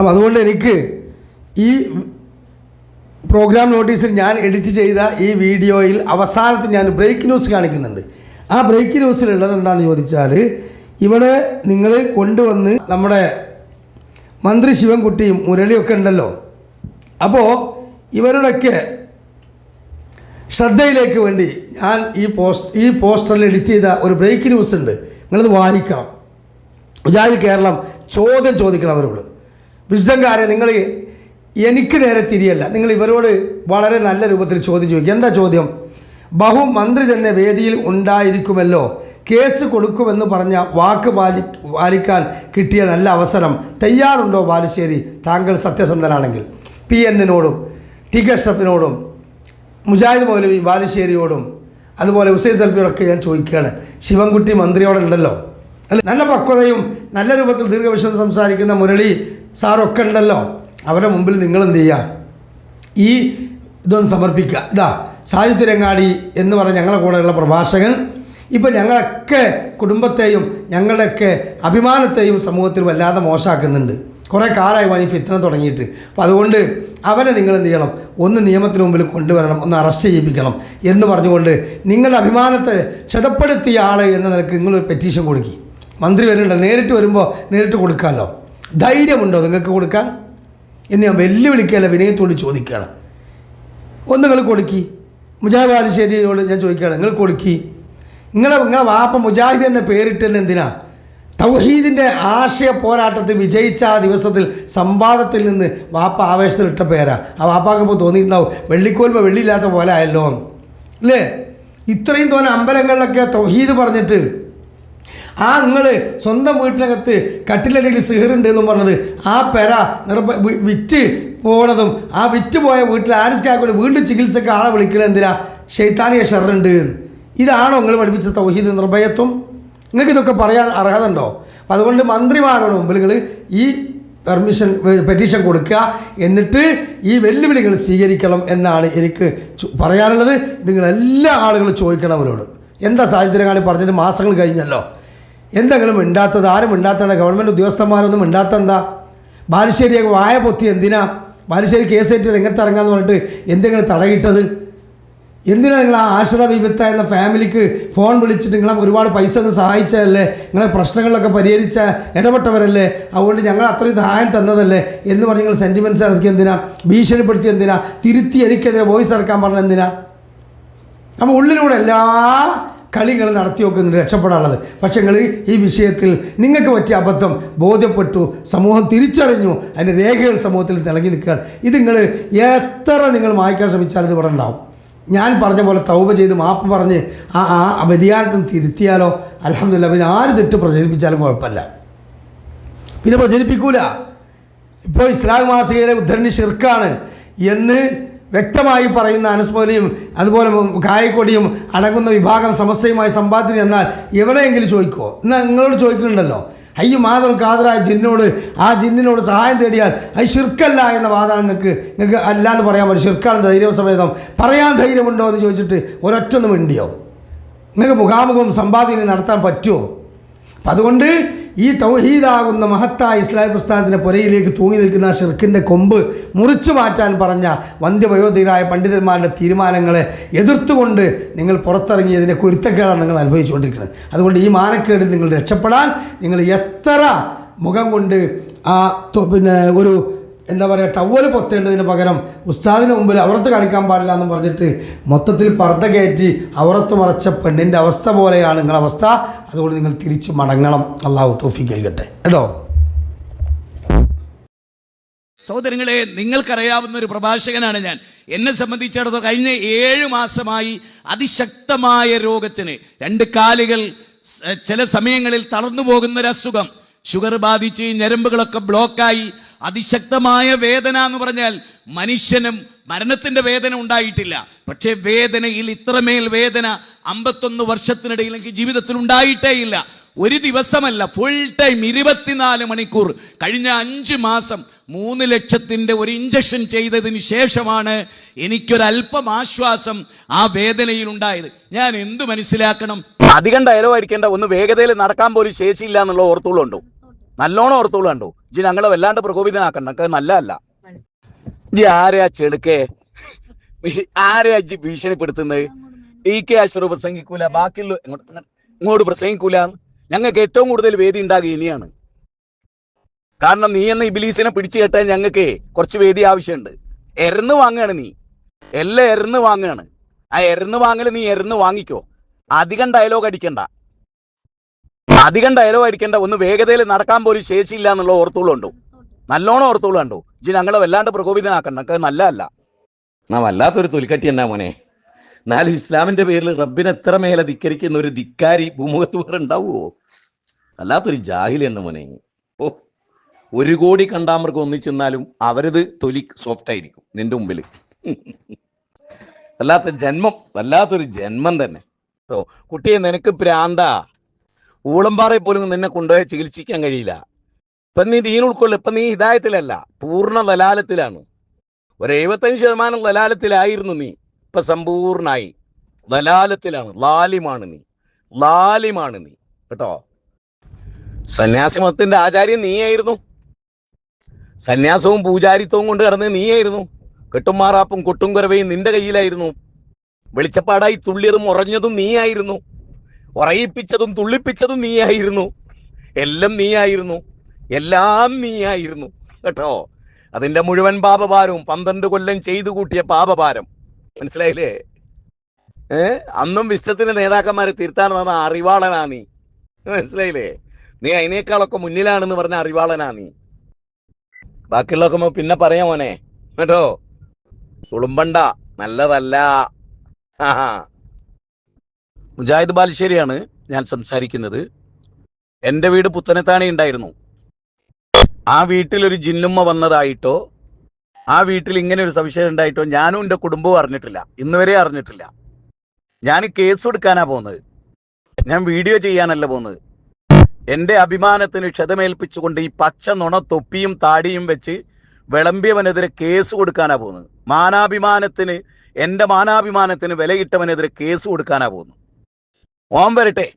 അതുകൊണ്ട് എനിക്ക് ഈ പ്രോഗ്രാം നോട്ടീസിൽ ഞാൻ എഡിറ്റ് ചെയ്ത ഈ വീഡിയോയിൽ അവസാനത്തിൽ ഞാൻ ബ്രേക്ക് ന്യൂസ് കാണിക്കുന്നുണ്ട്. ആ ബ്രേക്ക് ന്യൂസിലുള്ളത് എന്താണെന്ന് ചോദിച്ചാൽ, ഇവിടെ നിങ്ങൾ കൊണ്ടുവന്ന് നമ്മുടെ മന്ത്രി ശിവൻകുട്ടിയും മുരളിയൊക്കെ ഉണ്ടല്ലോ, അപ്പോൾ ഇവരുടെയൊക്കെ ശ്രദ്ധയിലേക്ക് വേണ്ടി ഞാൻ ഈ പോസ്റ്ററിൽ എഡിറ്റ് ചെയ്ത ഒരു ബ്രേക്ക് ന്യൂസ് ഉണ്ട്, നിങ്ങളത് വായിക്കണം. മുജാഹിദ് കേരളം ചോദ്യം ചോദിക്കണം അവരോട്. വിശദംകാരെ നിങ്ങൾ എനിക്ക് നേരെ തിരിയല്ല, നിങ്ങൾ ഇവരോട് വളരെ നല്ല രൂപത്തിൽ ചോദ്യം ചോദിക്കുക. എന്താ ചോദ്യം? ബഹുമന്ത്രി തന്നെ വേദിയിൽ ഉണ്ടായിരിക്കുമല്ലോ, കേസ് കൊടുക്കുമെന്ന് പറഞ്ഞ വാക്ക് പാലിക്കാൻ കിട്ടിയ നല്ല അവസരം തയ്യാറുണ്ടോ ബാലുശ്ശേരി? താങ്കൾ സത്യസന്ധനാണെങ്കിൽ PN-നോടും TK അഷ്റഫിനോടും മുജാഹിദ് മൗലവി ബാലുശ്ശേരിയോടും അതുപോലെ ഹുസൈൻ സൽഫിയോടൊക്കെ ഞാൻ ചോദിക്കുകയാണ്. ശിവൻകുട്ടി മന്ത്രിയോടെ ഉണ്ടല്ലോ, അല്ല, നല്ല പക്വതയും നല്ല രൂപത്തിൽ ദീർഘവിശദം സംസാരിക്കുന്ന മുരളി സാറൊക്കെ ഉണ്ടല്ലോ, അവരുടെ മുമ്പിൽ നിങ്ങളെന്ത് ചെയ്യുക, ഈ ഇതൊന്ന് സമർപ്പിക്കുക. ഇതാ സാഹിത്യരങ്ങാടി എന്ന് പറഞ്ഞ ഞങ്ങളെ കൂടെയുള്ള പ്രഭാഷകൻ ഇപ്പോൾ ഞങ്ങളൊക്കെ കുടുംബത്തെയും ഞങ്ങളുടെയൊക്കെ അഭിമാനത്തെയും സമൂഹത്തിൽ വല്ലാതെ മോശമാക്കുന്നുണ്ട്. കുറേ കാലമായി ഈ ഫിത്ന തുടങ്ങിയിട്ട്. അപ്പോൾ അതുകൊണ്ട് അവനെ നിങ്ങൾ എന്ത് ചെയ്യണം, ഒന്ന് നിയമത്തിന് മുമ്പിൽ കൊണ്ടുവരണം, ഒന്ന് അറസ്റ്റ് ചെയ്യിപ്പിക്കണം എന്ന് പറഞ്ഞുകൊണ്ട് നിങ്ങളുടെ അഭിമാനത്തെ ക്ഷതപ്പെടുത്തിയ ആൾ എന്ന നിലക്ക് നിങ്ങളൊരു പെറ്റീഷൻ കൊടുക്കി. മന്ത്രി വരുന്നുണ്ട്, നേരിട്ട് വരുമ്പോൾ നേരിട്ട് കൊടുക്കാമല്ലോ. ധൈര്യമുണ്ടോ നിങ്ങൾക്ക് കൊടുക്കാൻ എന്ന് ഞാൻ വെല്ലുവിളിക്കുകയല്ല, വിനയത്തോട് ചോദിക്കുകയാണ്. ഒന്ന് നിങ്ങൾ കൊടുക്കി. മുജാഹിദ് ബാലുശ്ശേരിയോട് ഞാൻ ചോദിക്കുകയാണ്, നിങ്ങൾ കൊടുക്കി. നിങ്ങളെ വാപ്പ മുജാഹിദ് എന്ന പേരിട്ടത് എന്തിനാ? തൗഹീദിൻ്റെ ആശയ പോരാട്ടത്തിൽ വിജയിച്ച ആ ദിവസത്തിൽ സംവാദത്തിൽ നിന്ന് വാപ്പ ആവേശത്തിലിട്ട പേരാ. ആ വാപ്പാക്ക് ഇപ്പോൾ തോന്നിയിട്ടുണ്ടാവും വെള്ളിക്കോൽമ വെള്ളിയില്ലാത്ത പോലെ ആയല്ലോ അല്ലേ? ഇത്രയും തോന്നെ അമ്പലങ്ങളിലൊക്കെ തൗഹീദ് പറഞ്ഞിട്ട് നിങ്ങൾ സ്വന്തം വീട്ടിനകത്ത് കട്ടിലടിയിൽ സിഹറുണ്ട് എന്നും പറഞ്ഞത് ആ പെര വിറ്റ് പോണതും ആ വിറ്റ് പോയ വീട്ടിൽ ആരിസ്കാക്കൂടെ വീണ്ടും ചികിത്സക്ക് ആളെ വിളിക്കുന്നത് എന്തിനാ? ശൈത്താനിയ ഷർറുണ്ട്. ഇതാണോ നിങ്ങൾ പഠിപ്പിച്ച തൗഹീദ് നിർഭയത്വം? നിങ്ങൾക്ക് ഇതൊക്കെ പറയാൻ അർഹത ഉണ്ടോ? അപ്പം അതുകൊണ്ട് മന്ത്രിമാരോട് മുമ്പിൽ നിങ്ങൾ ഈ പെറ്റീഷൻ കൊടുക്കുക, എന്നിട്ട് ഈ വെല്ലുവിളികൾ സ്വീകരിക്കണം എന്നാണ് എനിക്ക് പറയാനുള്ളത്. നിങ്ങളെല്ലാ ആളുകളും ചോദിക്കണം അവരോട്. എന്താ സാഹിത്യരങ്ങാടി പറഞ്ഞിട്ട് മാസങ്ങൾ കഴിഞ്ഞല്ലോ, എന്തെങ്കിലും മിണ്ടാത്തത്? ആരും മിണ്ടാത്തത്? ഗവൺമെൻറ് ഉദ്യോഗസ്ഥന്മാരൊന്നും മിണ്ടാത്തെന്താ? ബാലുശ്ശേരിയൊക്കെ വായ പൊത്തി എന്തിനാ? ബാലുശ്ശേരി കേസേറ്റ് രംഗത്തിറങ്ങാന്ന് പറഞ്ഞിട്ട് എന്തെങ്കിലും തടയിട്ടത്? എന്തിനാണ് നിങ്ങൾ ആ ആശ്ര വിപത്ത എന്ന ഫാമിലിക്ക് ഫോൺ വിളിച്ചിട്ട് നിങ്ങളെ ഒരുപാട് പൈസ ഒന്ന് സഹായിച്ചതല്ലേ, നിങ്ങളെ പ്രശ്നങ്ങളിലൊക്കെ പരിഹരിച്ച ഇടപെട്ടവരല്ലേ, അതുകൊണ്ട് ഞങ്ങൾ അത്രയും സഹായം തന്നതല്ലേ എന്ന് പറഞ്ഞ് നിങ്ങൾ സെൻറ്റിമെൻറ്റ്സ് ഇറക്കി എന്തിനാ? ഭീഷണിപ്പെടുത്തി എന്തിനാ? തിരുത്തി എനിക്കെതിരെ വോയിസ് ഇറക്കാൻ പറഞ്ഞ എന്തിനാ? അപ്പോൾ ഉള്ളിലൂടെ എല്ലാ കളികൾ നടത്തി നോക്കുന്നുണ്ട് രക്ഷപ്പെടാനുള്ളത്. പക്ഷേ നിങ്ങൾ ഈ വിഷയത്തിൽ നിങ്ങൾക്ക് പറ്റിയ അബദ്ധം ബോധ്യപ്പെട്ടു, സമൂഹം തിരിച്ചറിഞ്ഞു, അതിൻ്റെ രേഖകൾ സമൂഹത്തിൽ തിളങ്ങി നിൽക്കുകയാണ്. ഇത് എത്ര നിങ്ങൾ മായ്ക്കാൻ ശ്രമിച്ചാലും ഇത് ഇവിടെ ഉണ്ടാവും. ഞാൻ പറഞ്ഞ പോലെ തൗബ ചെയ്ത് മാപ്പ് പറഞ്ഞ് ആ വ്യതിയാനത്തിന് തിരുത്തിയാലോ അൽഹംദുലില്ലാഹ്, പിന്നെ ആര് തെറ്റ് പ്രചരിപ്പിച്ചാലും കുഴപ്പമില്ല, പിന്നെ പ്രചരിപ്പിക്കൂല. ഇപ്പോൾ ഇസ്ലാം മാസികയിലെ ഉദ്ധരണി ഷിർക്കാണ് എന്ന് വ്യക്തമായി പറയുന്ന അനസ് മൗലവിയും അതുപോലെ കായക്കൊടിയും അടങ്ങുന്ന വിഭാഗം സമസ്തയുമായി സമ്പാദ്യം എന്നാൽ എവിടെയെങ്കിലും ചോദിക്കുമോ? എന്നാൽ നിങ്ങളോട് ചോദിക്കുന്നുണ്ടല്ലോ, അയ്യോ മാതൃ കാതറായ ജിന്നോട്, ആ ജിന്നിനോട് സഹായം തേടിയാൽ അത് ഷിർക്കല്ല എന്ന വാദം നിങ്ങൾക്ക് അല്ലാന്ന് പറയാൻ പറ്റും. ഷിർക്കാണ് ധൈര്യം സമേതം പറയാൻ ധൈര്യമുണ്ടോ എന്ന് ചോദിച്ചിട്ട് ഒരൊറ്റൊന്നും ഉണ്ടിയോ? നിങ്ങൾക്ക് മുഖാമുഖം സമ്പാദ്യം നടത്താൻ പറ്റുമോ? അപ്പം അതുകൊണ്ട് ഈ തൗഹീദാകുന്ന മഹത്തായ ഇസ്ലാമിക പ്രസ്ഥാനത്തിൻ്റെ പുരയിലേക്ക് തൂങ്ങി നിൽക്കുന്ന ആ ഷിർക്കിൻ്റെ കൊമ്പ് മുറിച്ചു മാറ്റാൻ പറഞ്ഞ വന്ധ്യവയോധികരായ പണ്ഡിതന്മാരുടെ തീരുമാനങ്ങളെ എതിർത്തുകൊണ്ട് നിങ്ങൾ പുറത്തിറങ്ങിയതിൻ്റെ കുരുത്തക്കേടാണ് നിങ്ങൾ അനുഭവിച്ചുകൊണ്ടിരിക്കുന്നത്. അതുകൊണ്ട് ഈ മാനക്കേടിൽ നിങ്ങൾ രക്ഷപ്പെടാൻ നിങ്ങൾ എത്ര മുഖം കൊണ്ട് ഒരു എന്താ പറയുക ടവല് പൊത്തേണ്ടതിന് പകരം ഉസ്താദിന് മുമ്പിൽ അവറത്ത് കാണിക്കാൻ പാടില്ല എന്ന് പറഞ്ഞിട്ട് മൊത്തത്തിൽ പർദ്ദ കയറ്റി അവറത്ത് മറച്ച പെണ്ണിൻ്റെ അവസ്ഥ പോലെയാണ് നിങ്ങളുടെ അവസ്ഥ. അതുകൊണ്ട് നിങ്ങൾ തിരിച്ചു മടങ്ങണം. അള്ളാഹു തൗഫീഖ് നൽകട്ടെ കേട്ടോ. സഹോദരങ്ങളെ, നിങ്ങൾക്കറിയാവുന്ന ഒരു പ്രഭാഷകനാണ് ഞാൻ. എന്നെ സംബന്ധിച്ചിടത്തോളം കഴിഞ്ഞ 7 മാസമായി അതിശക്തമായ രോഗത്തിന് 2 കാലുകൾ ചില സമയങ്ങളിൽ തളർന്നു പോകുന്നൊരസുഖം, ഷുഗർ ബാധിച്ച് ഞരമ്പുകളൊക്കെ ബ്ലോക്കായി അതിശക്തമായ വേദന എന്ന് പറഞ്ഞാൽ മനുഷ്യനും മരണത്തിന്റെ വേദന ഉണ്ടായിട്ടില്ല. പക്ഷേ വേദനയിൽ ഇത്രമേൽ വേദന 51 വർഷത്തിനിടയിൽ എനിക്ക് ജീവിതത്തിൽ ഉണ്ടായിട്ടേ ഇല്ല. ഒരു ദിവസമല്ല, ഫുൾ ടൈം 24 മണിക്കൂർ. കഴിഞ്ഞ 5 മാസം 3 ലക്ഷത്തിന്റെ ഒരു ഇഞ്ചക്ഷൻ ചെയ്തതിന് ശേഷമാണ് എനിക്കൊരല്പം ആശ്വാസം ആ വേദനയിൽ ഉണ്ടായത്. ഞാൻ എന്തു മനസ്സിലാക്കണം? അധികം ഡയലോഗ് അടിക്കേണ്ട, ഒന്ന് വേഗതയിൽ നടക്കാൻ പോലും ശേഷിയില്ല എന്നുള്ള ഓർത്തുകളുണ്ടോ? നല്ലോണം ഓർത്തോളൂ കണ്ടോ. ഇജ്ജ് ഞങ്ങളെ വല്ലാണ്ട് പ്രകോപിതനാക്കണ്ട, ഞങ്ങൾക്ക് നല്ലതല്ല. ഇജ്ജ് ആരെയാ ചെടുക്കേ, ആരെയാ ഇജ്ജ് ഭീഷണിപ്പെടുത്തുന്നത്? ടി.കെ. അഷ്റഫ് പ്രസംഗിക്കൂല, ബാക്കിയുള്ള ഇങ്ങോട്ട് പ്രസംഗിക്കൂല. ഞങ്ങൾക്ക് ഏറ്റവും കൂടുതൽ വേദി ഉണ്ടാകുക ഇനിയാണ്. കാരണം നീ എന്ന ഇബിലീസിനെ പിടിച്ചു കെട്ടാൻ ഞങ്ങൾക്ക് കുറച്ച് വേദി ആവശ്യമുണ്ട്. എരന്ന് വാങ്ങുകയാണ് നീ, എല്ലാം എരന്ന് വാങ്ങുകയാണ്. ആ എരന്ന് വാങ്ങല് നീ എരന്ന് വാങ്ങിക്കോ. അധികം ഡയലോഗ് അടിക്കണ്ട, ഒന്ന് വേഗതയിൽ നടക്കാൻ പോലും ശേഷിയില്ല എന്നുള്ള ഓർത്തോളുണ്ടോ, നല്ലോണം ഓർത്തോളുണ്ടോ. ഇജ്ജ് ഞങ്ങളെ വല്ലാണ്ട് പ്രകോപിതനാക്കണ്ട, ഞങ്ങൾക്ക് നല്ലതല്ല. വല്ലാത്തൊരു തൊലിക്കട്ടി എന്നാ മോനെ. എന്നാലും ഇസ്ലാമിന്റെ പേരിൽ റബ്ബിനെ എത്ര മേലെ ധിക്കരിക്കുന്ന ഒരു ധിക്കാരി ഭൂമുഖത്ത് വേറെ ഉണ്ടാവുമോ? വല്ലാത്തൊരു ജാഹിൽ എന്ന മോനെ. ഓ, 1 കോടി കണ്ടാമർക്ക് ഒന്നിച്ചെന്നാലും അവരത് തൊലി സോഫ്റ്റ് ആയിരിക്കും നിന്റെ മുമ്പിൽ. വല്ലാത്തൊരു ജന്മം തന്നെ. കുട്ടിയെ, നിനക്ക് പ്രാന്ത. ഊളംപാറയിൽ പോലും നിന്നെ കൊണ്ടുപോയി ചികിത്സിക്കാൻ കഴിയില്ല. ഇപ്പൊ നീ ദീൻ ഉൾക്കൊള്ളു. ഇപ്പൊ നീ ഹിദായത്തിലല്ല, പൂർണ്ണ ദലാലത്തിലാണ്. ഒരു 75% ദലാലത്തിലായിരുന്നു നീ, ഇപ്പൊ സമ്പൂർണായി ദലാലത്തിലാണ്. ലാലിമാണ് നീ കേട്ടോ. സന്യാസി മതത്തിന്റെ ആചാര്യൻ നീയായിരുന്നു. സന്യാസവും പൂജാരിത്വവും കൊണ്ട് കിടന്നത് നീയായിരുന്നു. കെട്ടുമാറാപ്പും കൊട്ടുംകുരവയും നിന്റെ കയ്യിലായിരുന്നു. വെളിച്ചപ്പാടായി തുള്ളിയതും ഉറഞ്ഞതും നീയായിരുന്നു. ഉറയിപ്പിച്ചതും തുള്ളിപ്പിച്ചതും നീയായിരുന്നു. എല്ലാം നീയായിരുന്നു കേട്ടോ. അതിന്റെ മുഴുവൻ പാപഭാരവും 12 കൊല്ലം ചെയ്തു കൂട്ടിയ പാപഭാരം മനസ്സിലായില്ലേ? അന്നും വിശ്വത്തിന്റെ നേതാക്കന്മാരെ തിരുത്താൻ തന്ന അറിവാളനാ നീ, മനസ്സിലായില്ലേ? നീ അതിനേക്കാളൊക്കെ മുന്നിലാണെന്ന് പറഞ്ഞ അറിവാളനാ നീ. ബാക്കിയുള്ളതൊക്കെ പിന്നെ പറയാം മോനെ കേട്ടോ. തുളുമ്പണ്ട, നല്ലതല്ല. മുജാഹിദ് ബാലുശ്ശേരിയാണ് ഞാൻ സംസാരിക്കുന്നത്. എൻ്റെ വീട് പുത്തനത്താണി ഉണ്ടായിരുന്നു. ആ വീട്ടിലൊരു ജിന്നുമ്മ വന്നതായിട്ടോ ആ വീട്ടിൽ ഇങ്ങനെ ഒരു സവിശേഷത ഉണ്ടായിട്ടോ ഞാനും എൻ്റെ കുടുംബവും അറിഞ്ഞിട്ടില്ല, ഇന്നുവരെ അറിഞ്ഞിട്ടില്ല. ഞാൻ കേസ് കൊടുക്കാനാ പോകുന്നത്, ഞാൻ വീഡിയോ ചെയ്യാനല്ല പോകുന്നത്. എൻ്റെ അഭിമാനത്തിന് ക്ഷതമേൽപ്പിച്ചുകൊണ്ട് ഈ പച്ച നുണ തൊപ്പിയും താടിയും വെച്ച് വിളമ്പിയവനെതിരെ കേസ് കൊടുക്കാനാ പോകുന്നത്. എൻ്റെ മാനാഭിമാനത്തിന് വിലയിട്ടവനെതിരെ കേസ് കൊടുക്കാനാ പോകുന്നു. ഓൻ വരട്ടെ,